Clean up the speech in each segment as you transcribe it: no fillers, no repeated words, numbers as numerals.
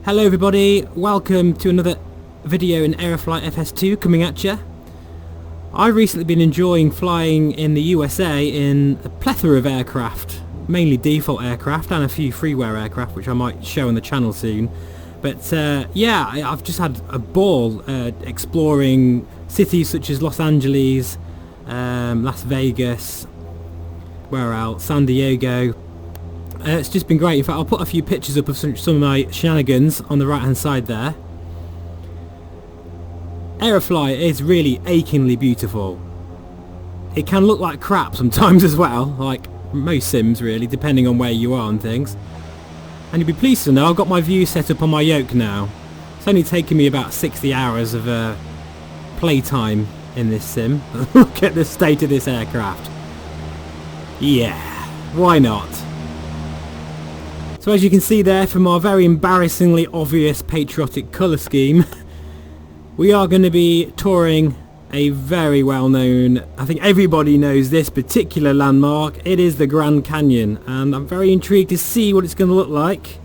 Hello everybody, welcome to another video in Aerofly FS2 coming at you. I've recently been enjoying flying in the USA in a plethora of aircraft, mainly default aircraft and a few freeware aircraft which I might show on the channel soon. But yeah, I've just had a ball exploring cities such as Los Angeles, Las Vegas, where else, San Diego. It's just been great. In fact, I'll put a few pictures up of some of my shenanigans on the right hand side there. Aerofly is really achingly beautiful. It can look like crap sometimes as well, like most sims really, depending on where you are and things. And you'll be pleased to know I've got my view set up on my yoke now. It's only taken me about 60 hours of playtime in this sim. Look at the state of this aircraft. Yeah, why not? So as you can see there from our very embarrassingly obvious patriotic colour scheme, we are going to be touring a very well known, I think everybody knows this particular landmark. It is the Grand Canyon, and I'm very intrigued to see what it's going to look like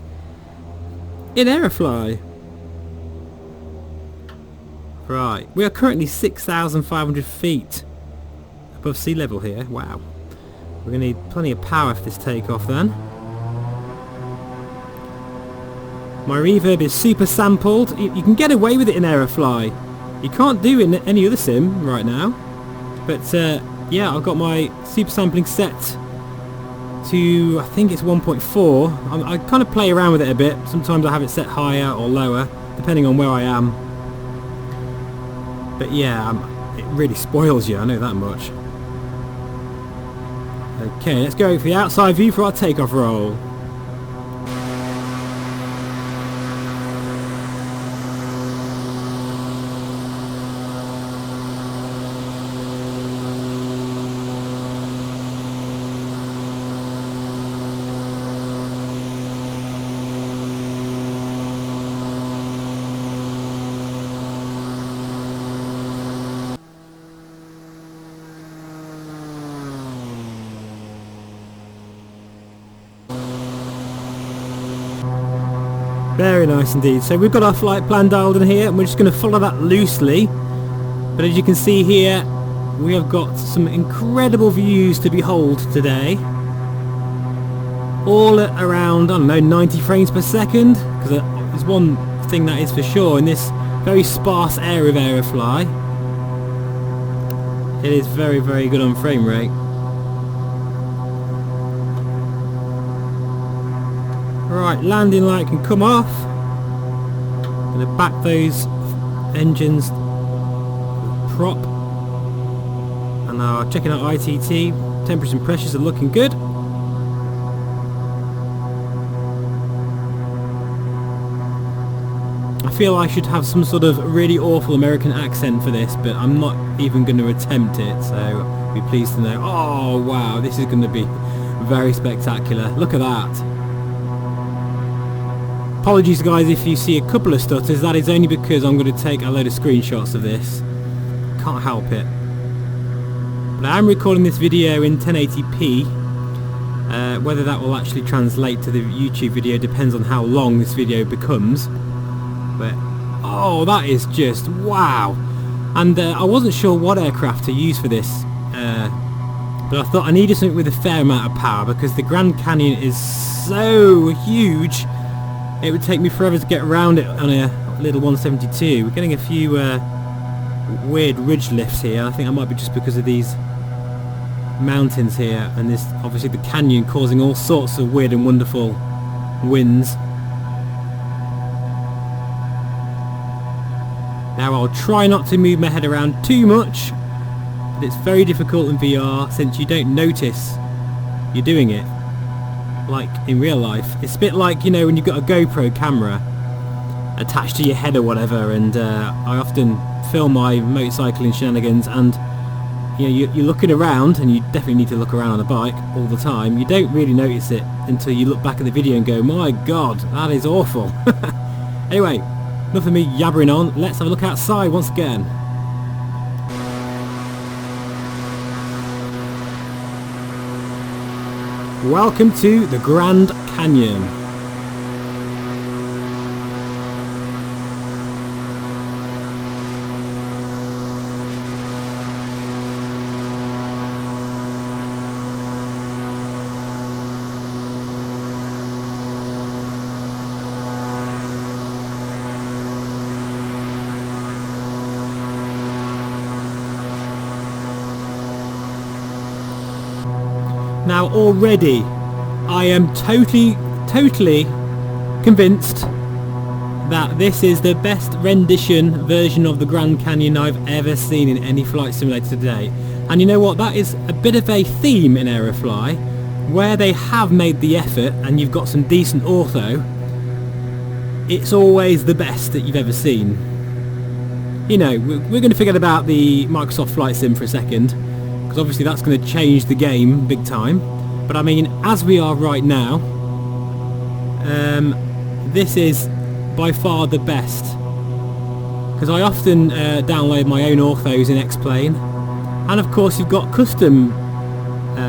in Aerofly. Right, we are currently 6,500 feet above sea level here. Wow. We're going to need plenty of power for this takeoff then. My reverb is super sampled. You can get away with it in Aerofly. You can't do it in any other sim right now. But yeah, I've got my super sampling set to, I think it's 1.4. I kind of play around with it a bit. Sometimes I have it set higher or lower, depending on where I am. But yeah, it really spoils you, I know that much. Okay, let's go for the outside view for our takeoff roll. Very nice indeed. So we've got our flight plan dialed in here and we're just going to follow that loosely. But as you can see here, we have got some incredible views to behold today. All at around, I don't know, 90 frames per second. Because there's one thing that is for sure in this very sparse area of Aerofly. It is very, very good on frame rate. Right, landing light can come off. Gonna back those engines prop. And now checking out ITT. Temperatures and pressures are looking good. I feel I should have some sort of really awful American accent for this, but I'm not even going to attempt it, so be pleased to know. Oh wow, this is going to be very spectacular. Look at that. Apologies guys if you see a couple of stutters, that is only because I'm going to take a load of screenshots of this. Can't help it. But I am recording this video in 1080p. Whether that will actually translate to the YouTube video depends on how long this video becomes. But oh, that is just wow. And I wasn't sure what aircraft to use for this. But I thought I needed something with a fair amount of power because the Grand Canyon is so huge. It would take me forever to get around it on a little 172. We're getting a few weird ridge lifts here. I think that might be just because of these mountains here and this, obviously the canyon causing all sorts of weird and wonderful winds. Now I'll try not to move my head around too much, but it's very difficult in VR since you don't notice you're doing it. Like in real life, it's a bit like, you know, when you've got a GoPro camera attached to your head or whatever, and I often film my motorcycling shenanigans, and you know, you're looking around, and you definitely need to look around on a bike all the time. You don't really notice it until you look back at the video and go, my god, that is awful. Anyway, enough of me yabbering on, let's have a look outside once again. Welcome to the Grand Canyon. Now already I am totally convinced that this is the best rendition version of the Grand Canyon I've ever seen in any flight simulator to date. And you know what, that is a bit of a theme in Aerofly, where they have made the effort and you've got some decent ortho. It's always the best that you've ever seen. You know, we're going to forget about the Microsoft Flight Sim for a second, because obviously that's going to change the game big time. But I mean, as we are right now, this is by far the best, because I often download my own orthos in X-Plane, and of course you've got custom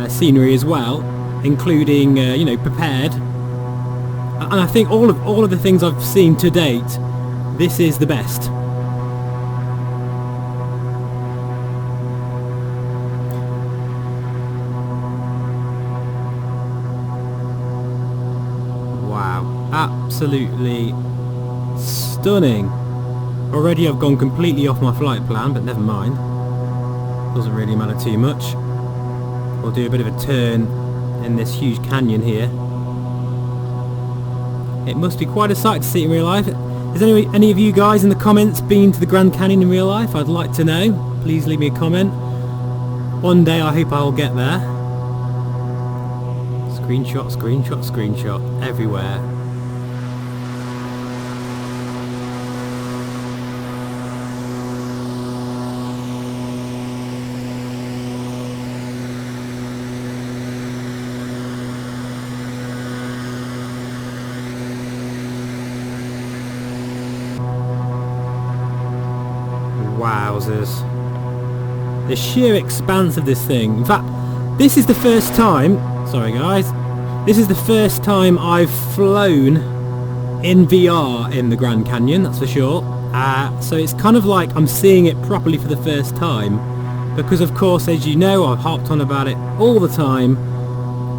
scenery as well, including you know, prepared. And I think all of the things I've seen to date, this is the best. Wow, absolutely stunning. Already I've gone completely off my flight plan, but never mind. Doesn't really matter too much. We'll do a bit of a turn in this huge canyon here. It must be quite a sight to see it in real life. Has any of you guys in the comments been to the Grand Canyon in real life? I'd like to know. Please leave me a comment. One day I hope I'll get there. Screenshot, screenshot, screenshot everywhere. Wowzers. The sheer expanse of this thing. In fact, this is the first time, sorry guys, this is the first time I've flown in VR in the Grand Canyon, that's for sure. So it's kind of like I'm seeing it properly for the first time, because of course, as you know, I've harped on about it all the time,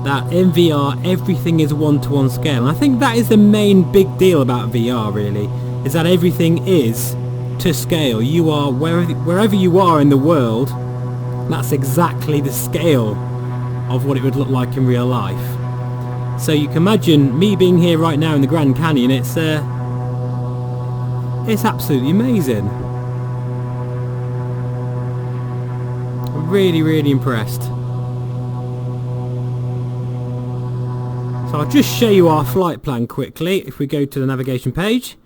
that in VR everything is one-to-one scale. And I think that is the main big deal about VR really, is that everything is to scale. You are wherever you are in the world, that's exactly the scale of what it would look like in real life. So you can imagine me being here right now in the Grand Canyon. It's absolutely amazing. I'm really impressed. So I'll just show you our flight plan quickly. If we go to the navigation page,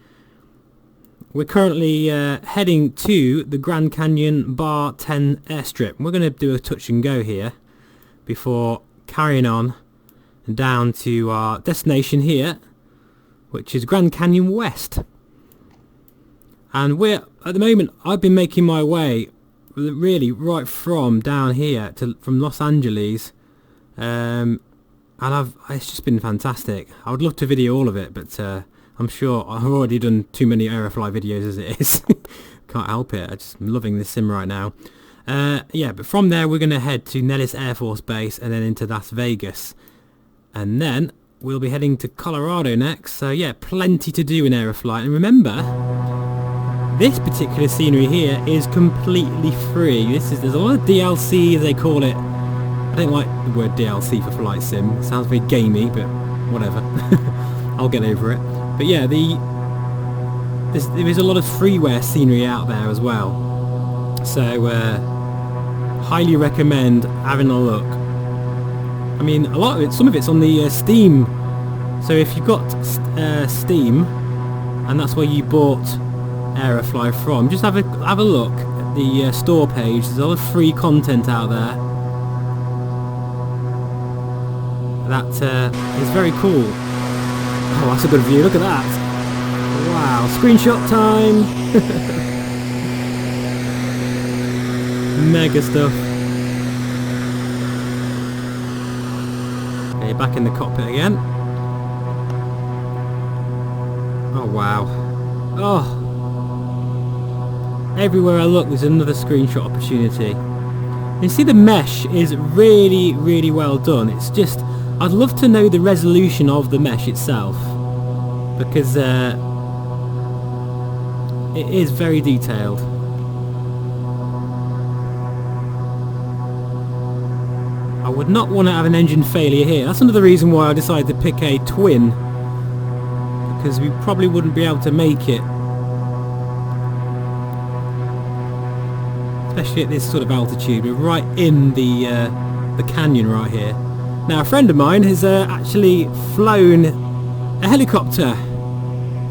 we're currently heading to the Grand Canyon Bar 10 airstrip. We're going to do a touch and go here before carrying on down to our destination here, which is Grand Canyon West. And we're, at the moment, I've been making my way really right from down here from Los Angeles, and it's just been fantastic. I would love to video all of it, but I'm sure I've already done too many Aerofly videos as it is. Can't help it. I'm just loving this sim right now. Yeah, but from there we're going to head to Nellis Air Force Base and then into Las Vegas. And then we'll be heading to Colorado next. So yeah, plenty to do in Aerofly. And remember, this particular scenery here is completely free. There's a lot of DLC, as they call it. I don't like the word DLC for flight sim. It sounds very gamey, but whatever. I'll get over it. But yeah, there is a lot of freeware scenery out there as well. So highly recommend having a look. I mean, a lot of it, some of it's on the Steam. So if you've got Steam, and that's where you bought Aerofly from, just have a look at the store page. There's a lot of free content out there. That is very cool. Oh, that's a good view. Look at that. Wow, screenshot time. Mega stuff. Okay, back in the cockpit again. Oh wow. Oh. Everywhere I look there's another screenshot opportunity. You see the mesh is really well done. It's just, I'd love to know the resolution of the mesh itself, because it is very detailed. I would not want to have an engine failure here. That's another reason why I decided to pick a twin, because we probably wouldn't be able to make it, especially at this sort of altitude. We're right in the canyon right here. Now a friend of mine has actually flown a helicopter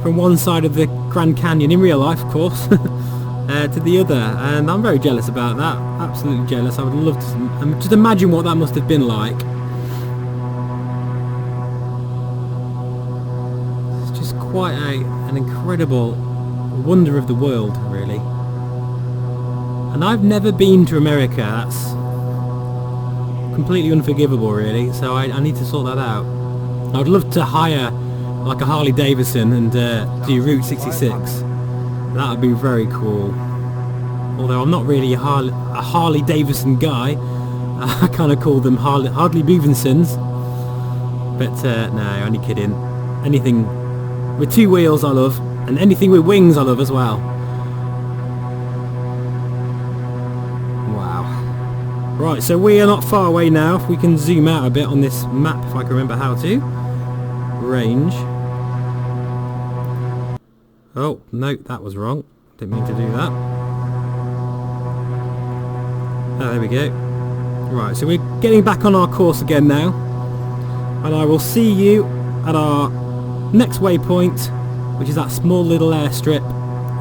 from one side of the Grand Canyon, in real life of course, to the other, and I'm very jealous about that. Absolutely jealous. I would love to just imagine what that must have been like. It's just quite an incredible wonder of the world, really. And I've never been to America. That's completely unforgivable, really, so I need to sort that out. I would love to hire like a Harley Davidson and do Route 66. That would be very cool. Although I'm not really a Harley Davidson guy. I kind of call them Harley Davidsons. But no, only kidding. Anything with two wheels I love, and anything with wings I love as well. Wow. Right, so we are not far away now. If we can zoom out a bit on this map, if I can remember how to. Range. Oh, no, that was wrong. Didn't mean to do that. Oh, there we go. Right, so we're getting back on our course again now. And I will see you at our next waypoint, which is that small little airstrip.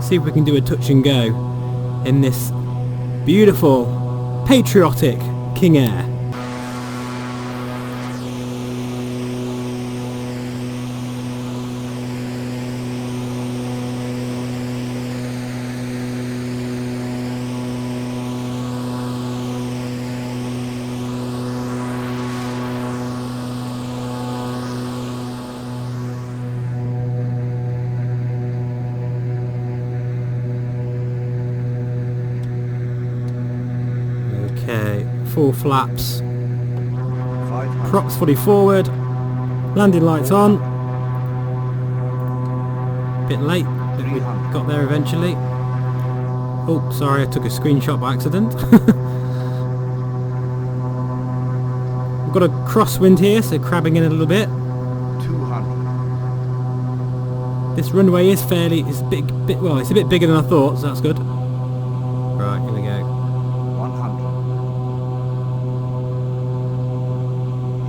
See if we can do a touch and go in this beautiful, patriotic King Air. Okay, full flaps, props fully forward, landing lights on. Bit late, but we got there eventually. Oh, sorry, I took a screenshot by accident. We've got a crosswind here, so crabbing in a little bit. 200. This runway is it's a bit bigger than I thought, so that's good. Right, here we go.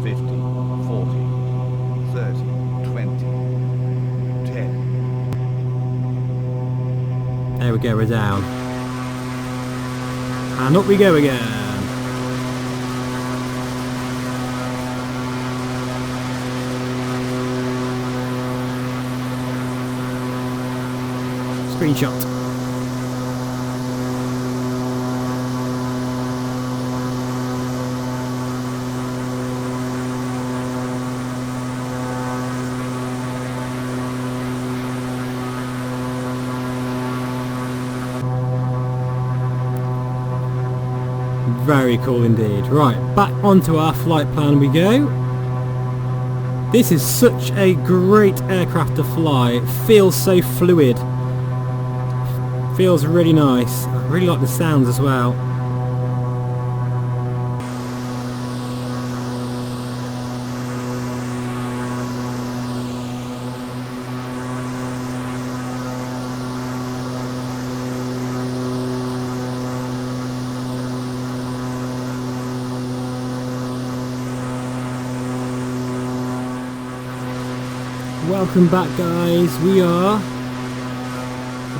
50, 40, 30, 20, 10. There we go, we're down. And up we go again. Screenshot. Very cool indeed. Right, back onto our flight plan we go. This is such a great aircraft to fly. It feels so fluid. Feels really nice. I really like the sounds as well. Welcome back, guys. We are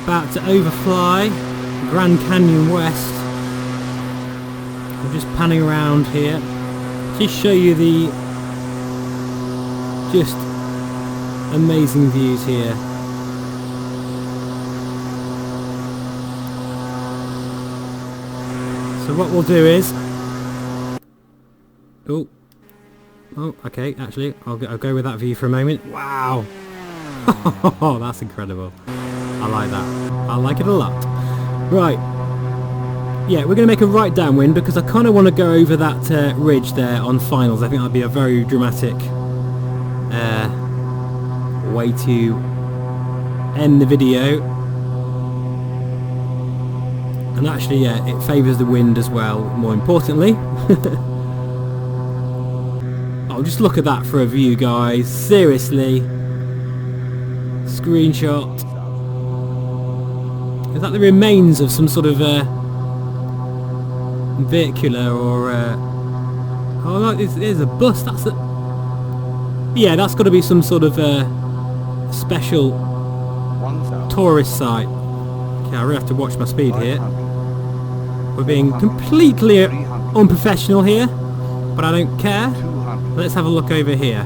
about to overfly Grand Canyon West. I'm just panning around here. Just show you the just amazing views here. So what we'll do is, oh, okay, actually, I'll go with that view for a moment. Wow! Oh, that's incredible. I like that. I like it a lot. Right. Yeah, we're going to make a right downwind because I kind of want to go over that ridge there on finals. I think that'd be a very dramatic way to end the video. And actually, yeah, it favours the wind as well, more importantly. Oh, just look at that for a view, guys. Seriously. Screenshot. Is that the remains of some sort of vehicular or... oh, no, there's a bus. That's a... Yeah, that's got to be some sort of special tourist site. Okay, I really have to watch my speed here. We're being completely unprofessional here, but I don't care. Let's have a look over here,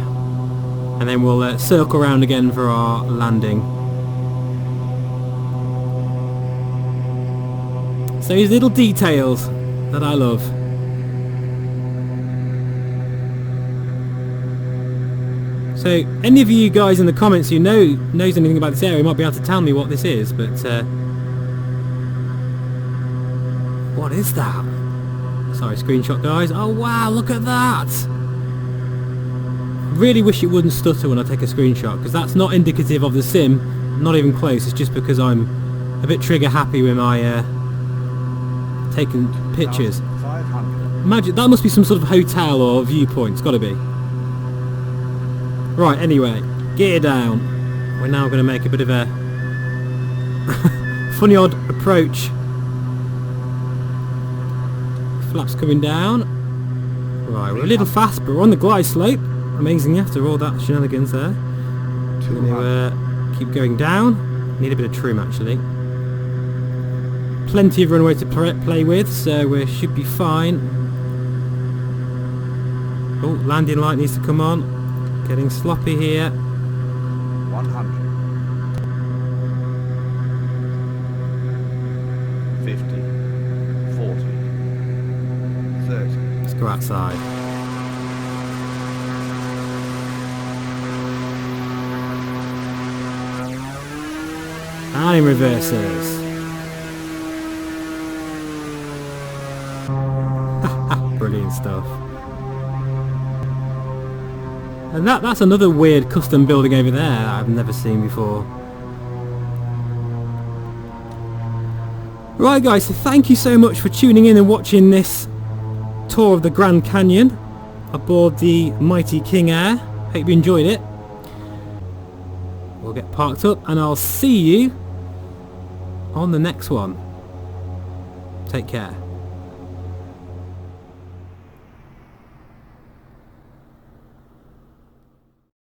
and then we'll circle around again for our landing. So these little details that I love. So any of you guys in the comments who knows anything about this area might be able to tell me what this is, but what is that? Sorry, screenshot, guys. Oh wow, look at that! Really wish it wouldn't stutter when I take a screenshot, because that's not indicative of the sim, not even close. It's just because I'm a bit trigger happy with my taking pictures. Imagine, that must be some sort of hotel or viewpoint. It's got to be. Right, anyway, gear down. We're now going to make a bit of a funny odd approach. Flaps coming down. Right, we're a little fast, but we're on the glide slope. Amazing after all that shenanigans there. We're going to keep going down. Need a bit of trim actually. Plenty of runway to play with, so we should be fine. Oh, landing light needs to come on. Getting sloppy here. 100. 50. 40. 30. Let's go outside. And in reverses. Brilliant stuff. And that's another weird custom building over there that I've never seen before. Right guys, so thank you so much for tuning in and watching this tour of the Grand Canyon aboard the mighty King Air. Hope you enjoyed it. We'll get parked up and I'll see you on the next one. Take care.